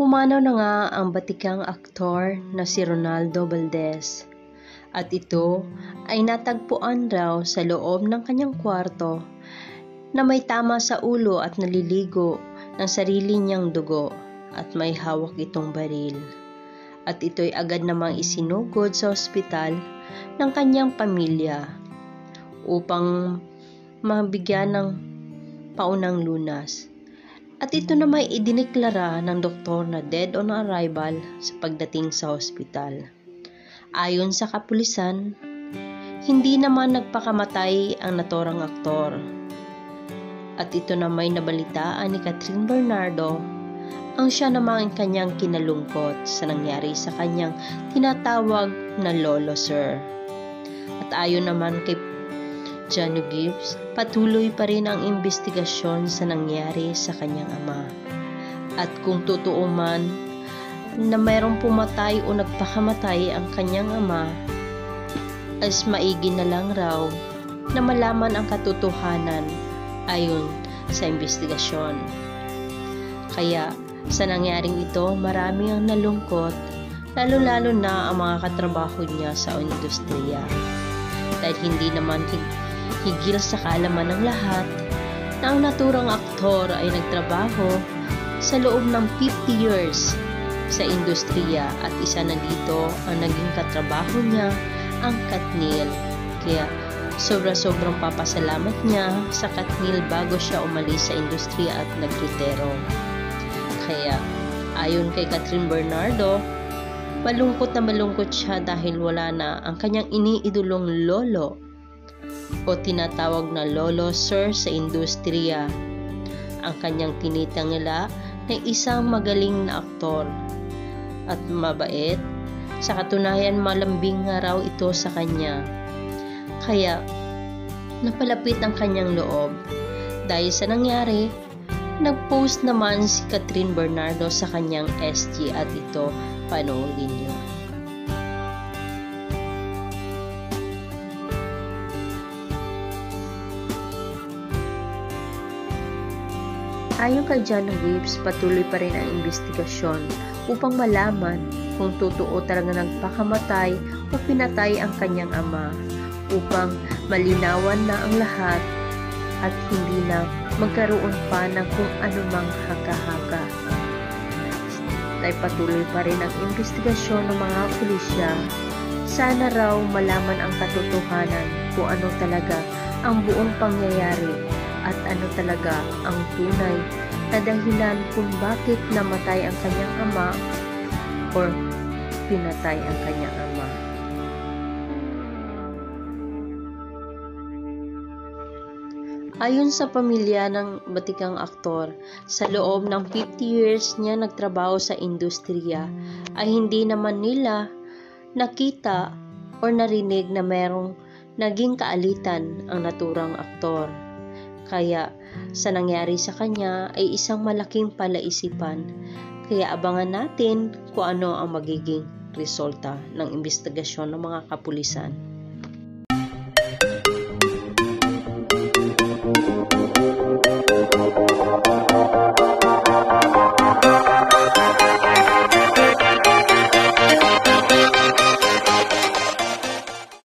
Pumanaw na nga ang batikang aktor na si Ronaldo Valdez at ito ay natagpuan raw sa loob ng kanyang kwarto na may tama sa ulo at naliligo ng sarili niyang dugo at may hawak itong baril. At ito'y agad namang isinugod sa ospital ng kanyang pamilya upang mabigyan ng paunang lunas. At ito na may idineklara ng doktor na dead on arrival sa pagdating sa ospital. Ayon sa kapulisan, hindi naman nagpakamatay ang naturang aktor. At ito na may nabalitaan ni Catherine Bernardo ang siya namang kanyang kinalungkot sa nangyari sa kanyang tinatawag na lolo sir. At ayon naman kay Johnny Gibbs, patuloy pa rin ang investigasyon sa nangyari sa kanyang ama. At kung totoo man na mayroong pumatay o nagpakamatay ang kanyang ama, as maigi na lang raw na malaman ang katotohanan ayon sa investigasyon. Kaya sa nangyaring ito, marami ang nalungkot, lalo-lalo na ang mga katrabaho niya sa industriya. Dahil hindi naman higil sa kaalaman ng lahat na ang naturang aktor ay nagtrabaho sa loob ng 50 years sa industriya at isa na dito ang naging katrabaho niya, ang Katniel. Kaya sobrang papasalamat niya sa Katniel bago siya umalis sa industriya at nagretiro. Kaya ayon kay Catherine Bernardo, malungkot na malungkot siya dahil wala na ang kanyang iniidolong lolo o tinatawag na lolo sir sa industriya, ang kanyang tinitangala na isang magaling na aktor at mabait. Sa katunayan, malambing nga raw ito sa kanya. Kaya napalapit ang kanyang loob. Dahil sa nangyari, nag-post naman si Catherine Bernardo sa kanyang SG at ito panoorin niyo. Ayon kay Johnny Gibbs, patuloy pa rin ang investigasyon upang malaman kung totoo talaga nagpakamatay o pinatay ang kanyang ama, upang malinawan na ang lahat at hindi na magkaroon pa ng kung anumang haka-haka. Ay patuloy pa rin ang investigasyon ng mga pulisya. Sana raw malaman ang katotohanan kung ano talaga ang buong pangyayari at ano talaga ang tunay na dahilan kung bakit namatay ang kanyang ama or pinatay ang kanyang ama. Ayon sa pamilya ng batikang aktor, sa loob ng 50 years niya nagtrabaho sa industriya ay hindi naman nila nakita o narinig na merong naging kaalitan ang naturang aktor. Kaya sa nangyari sa kanya ay isang malaking palaisipan. Kaya abangan natin kung ano ang magiging resulta ng investigasyon ng mga kapulisan.